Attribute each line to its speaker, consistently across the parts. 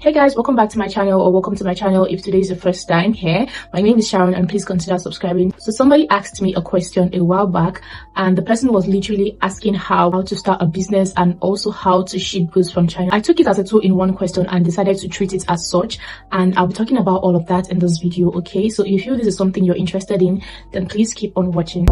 Speaker 1: Hey guys, welcome back to my channel, or welcome to my channel if today is your first time here. My name is Sharon and please consider subscribing. So somebody asked me a question a while back, and the person was literally asking how to start a business and also how to ship goods from China. I took it as a two-in-one question and decided to treat it as such, and I'll be talking about all of that in this video. Okay, so if you feel this is something you're interested in, then please keep on watching.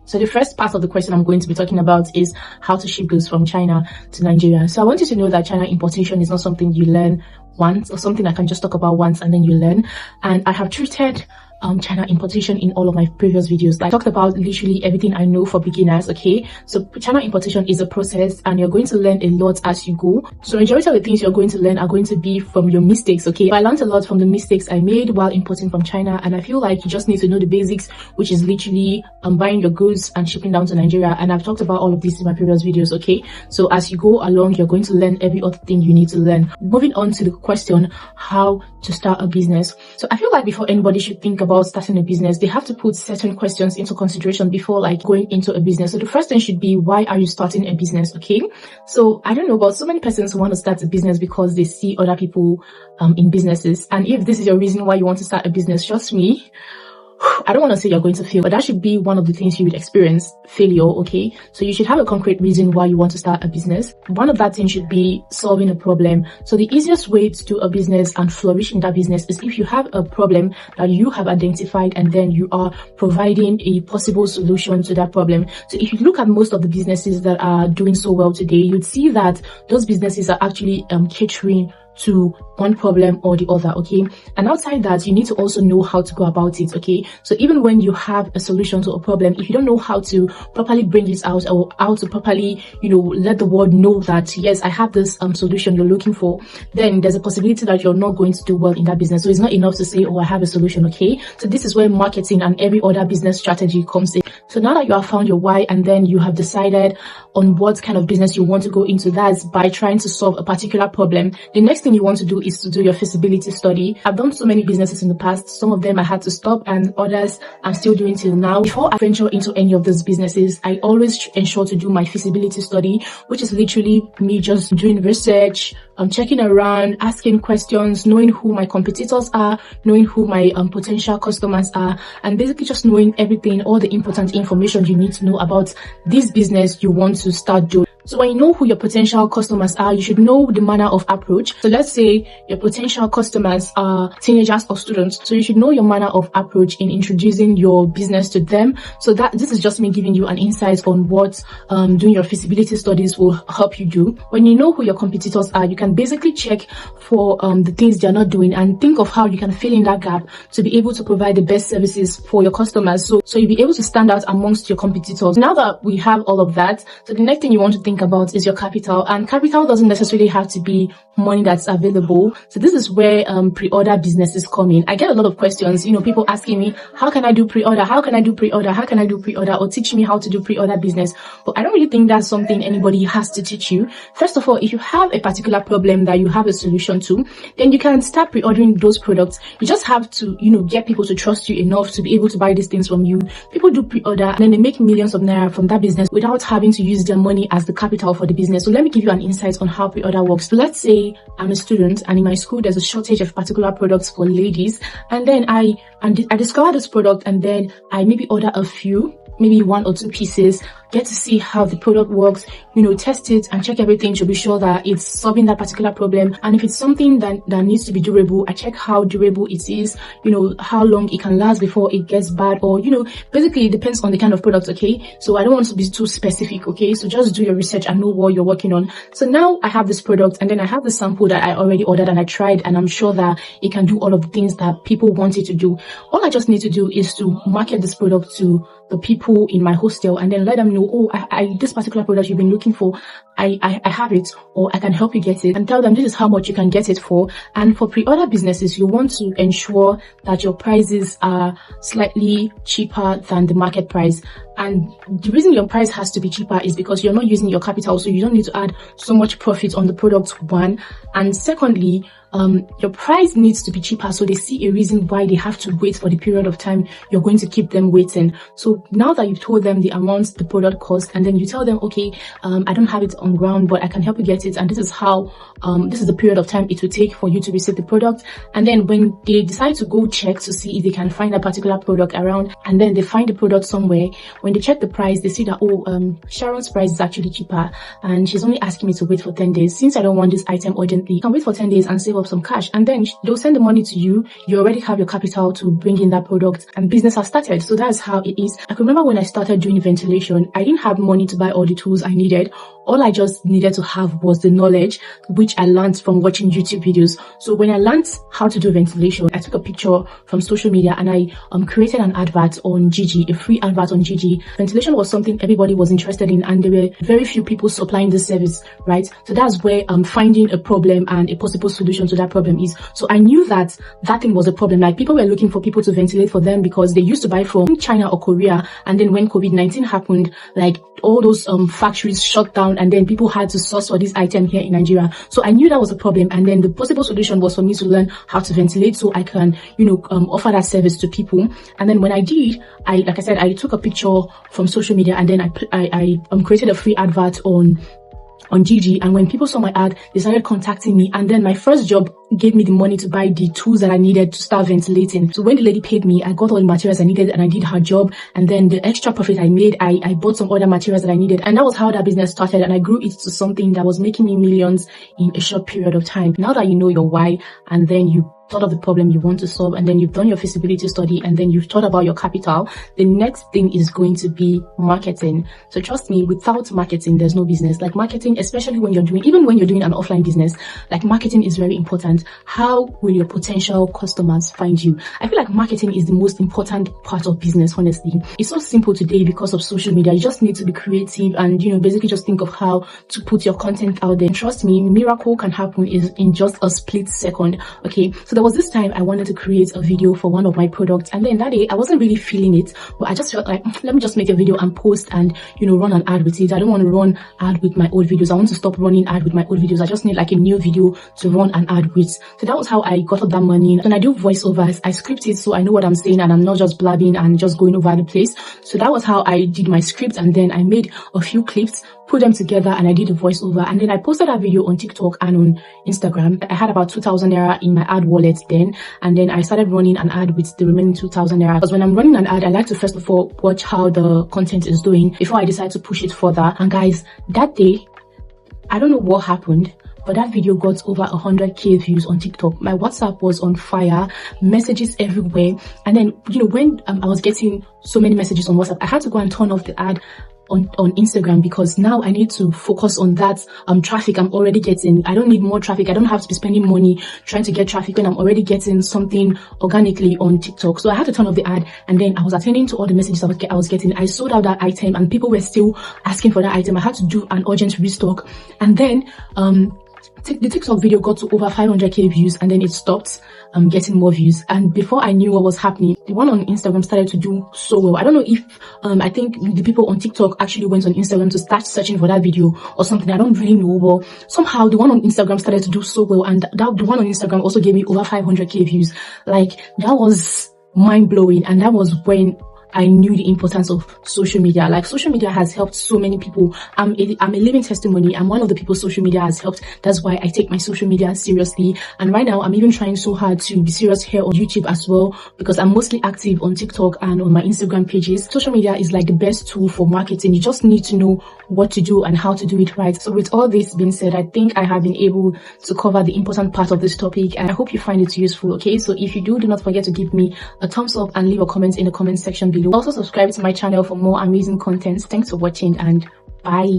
Speaker 1: So the first part of the question I'm going to be talking about is how to ship goods from China to Nigeria. So I want you to know that China importation is not something you learn once or something I can just talk about once and then you learn. And I have treated China importation in all of my previous videos. I talked about literally everything I know for beginners. Okay, so China importation is a process and you're going to learn a lot as you go. So majority of the things you're going to learn are going to be from your mistakes. Okay, I learned a lot from the mistakes I made while importing from China, and I feel like you just need to know the basics, which is literally buying your goods and shipping down to Nigeria. And I've talked about all of this in my previous videos. Okay, so as you go along, you're going to learn every other thing you need to learn. Moving on to the question, how to start a business. So I feel like before anybody should think about starting a business, they have to put certain questions into consideration before like going into a business. So the first thing should be, why are you starting a business? Okay, so I don't know, but so many persons want to start a business because they see other people in businesses, and if this is your reason why you want to start a business, trust me, I don't want to say you're going to fail, but that should be one of the things you would experience, failure. Okay, so you should have a concrete reason why you want to start a business. One of that things should be solving a problem. So the easiest way to do a business and flourish in that business is if you have a problem that you have identified and then you are providing a possible solution to that problem. So if you look at most of the businesses that are doing so well today, you'd see that those businesses are actually catering to one problem or the other. Okay, and outside that, you need to also know how to go about it. Okay, so even when you have a solution to a problem, if you don't know how to properly bring it out or how to properly, let the world know that yes, I have this solution you're looking for, then there's a possibility that you're not going to do well in that business. So it's not enough to say, oh, I have a solution. Okay, so this is where marketing and every other business strategy comes in. So now that you have found your why and then you have decided on what kind of business you want to go into, that's by trying to solve a particular problem. The next thing you want to do is to do your feasibility study. I've done so many businesses in the past. Some of them I had to stop and others I'm still doing till now. Before I venture into any of those businesses, I always ensure to do my feasibility study, which is literally me just doing research, checking around, asking questions, knowing who my competitors are, knowing who my potential customers are, and basically just knowing everything, all the important information you need to know about this business you want to start doing. So when you know who your potential customers are, you should know the manner of approach. So let's say your potential customers are teenagers or students. So you should know your manner of approach in introducing your business to them. So that this is just me giving you an insight on what doing your feasibility studies will help you do. When you know who your competitors are, you can basically check for the things they're not doing and think of how you can fill in that gap to be able to provide the best services for your customers. So you'll be able to stand out amongst your competitors. Now that we have all of that, so the next thing you want to think about is your capital, and capital doesn't necessarily have to be money that's available. So this is where pre-order businesses come in. I get a lot of questions, people asking me, how can I do pre-order? How can I do pre-order? How can I do pre-order? Or teach me how to do pre-order business. But I don't really think that's something anybody has to teach you. First of all, if you have a particular problem that you have a solution to, then you can start pre-ordering those products. You just have to, get people to trust you enough to be able to buy these things from you. People do pre-order and then they make millions of naira from that business without having to use their money as the capital for the business. So let me give you an insight on how pre-order works. So let's say I'm a student and in my school there's a shortage of particular products for ladies, and then I discover this product and then I maybe order a few, maybe 1 or 2 pieces, get to see how the product works, test it and check everything to be sure that it's solving that particular problem. And if it's something that needs to be durable, I check how durable it is, how long it can last before it gets bad, or basically it depends on the kind of product. Okay, so I don't want to be too specific. Okay, so just do your research and know what you're working on. So now I have this product and then I have the sample that I already ordered and I tried, and I'm sure that it can do all of the things that people want it to do. All I just need to do is to market this product to the people in my hostel and then let them know, oh, I this particular product you've been looking for, I have it, or I can help you get it, and tell them this is how much you can get it for. And for pre-order businesses, you want to ensure that your prices are slightly cheaper than the market price. And the reason your price has to be cheaper is because you're not using your capital, so you don't need to add so much profit on the product, one. And secondly, your price needs to be cheaper, so they see a reason why they have to wait for the period of time you're going to keep them waiting. So now that you've told them the amount the product costs, and then you tell them, okay, I don't have it on ground, but I can help you get it, and this is how this is the period of time it will take for you to receive the product. And then when they decide to go check to see if they can find a particular product around, and then they find the product somewhere, when they check the price, they see that, oh, Sharon's price is actually cheaper, and she's only asking me to wait for 10 days. Since I don't want this item urgently, you can wait for 10 days and save up some cash, and then they'll send the money to you. You already have your capital to bring in that product, and business has started. So that's how it is. I can remember when I started doing ventilation, I didn't have money to buy all the tools I needed. All I just needed to have was the knowledge, which I learned from watching YouTube videos. So when I learned how to do ventilation, I took a picture from social media and I created an advert on Gigi, a free advert on Gigi. Ventilation was something everybody was interested in, and there were very few people supplying this service, right? So that's where finding a problem and a possible solution to that problem is. So I knew that that thing was a problem. Like, people were looking for people to ventilate for them because they used to buy from China or Korea, and then when COVID-19 happened, like, all those factories shut down, and then people had to source for this item here in Nigeria. So I knew that was a problem, and then the possible solution was for me to learn how to ventilate so I can, offer that service to people. And then when I did, like I said, I took a picture from social media, and then I created a free advert on Gigi, and when people saw my ad, they started contacting me, and then my first job gave me the money to buy the tools that I needed to start ventilating. So when the lady paid me, I got all the materials I needed and I did her job, and then the extra profit I made, I bought some other materials that I needed, and that was how that business started, and I grew it to something that was making me millions in a short period of time. Now that you know your why, and then you thought of the problem you want to solve, and then you've done your feasibility study, and then you've thought about your capital, the next thing is going to be marketing. So trust me, without marketing, there's no business. Like, marketing, especially when you're doing an offline business, like, marketing is very important. How will your potential customers find you? I feel like marketing is the most important part of business, honestly. It's so simple today because of social media. You just need to be creative and, basically just think of how to put your content out there. And trust me, miracle can happen in just a split second. Okay, so there was this time I wanted to create a video for one of my products, and then that day I wasn't really feeling it, but I just felt like, let me just make a video and post and run an ad with it. I don't want to run ad with my old videos. I want to stop running ad with my old videos. I just need like a new video to run an ad with. So that was how I got up that money. When I do voiceovers, I script it so I know what I'm saying and I'm not just blabbing and just going over the place. So that was how I did my script, and then I made a few clips, put them together, and I did a voiceover, and then I posted that video on TikTok and on Instagram. I had about 2,000 naira in my ad wallet then, and then I started running an ad with the remaining 2,000 naira. Because when I'm running an ad, I like to first of all watch how the content is doing before I decide to push it further. And guys, that day, I don't know what happened, but that video got over 100k views on TikTok. My WhatsApp was on fire, messages everywhere. And then, when I was getting so many messages on WhatsApp, I had to go and turn off the ad on Instagram, because now I need to focus on that traffic I'm already getting. I don't need more traffic. I don't have to be spending money trying to get traffic when I'm already getting something organically on TikTok. So I had to turn off the ad, and then I was attending to all the messages I was getting. I sold out that item, and people were still asking for that item. I had to do an urgent restock, and then the TikTok video got to over 500k views, and then it stopped getting more views. And before I knew what was happening, the one on Instagram started to do so well. I don't know if I think the people on TikTok actually went on Instagram to start searching for that video or something. I don't really know, but somehow the one on Instagram started to do so well, and the one on Instagram also gave me over 500k views. Like, that was mind-blowing, and that was when I knew the importance of social media. Like, social media has helped so many people. I'm a living testimony. I'm one of the people social media has helped. That's why I take my social media seriously. And right now, I'm even trying so hard to be serious here on YouTube as well, because I'm mostly active on TikTok and on my Instagram pages. Social media is like the best tool for marketing. You just need to know what to do and how to do it right. So with all this being said, I think I have been able to cover the important part of this topic, and I hope you find it useful. Okay, so if you do not forget to give me a thumbs up and leave a comment in the comment section below. Also subscribe to my channel for more amazing content. Thanks for watching, and bye.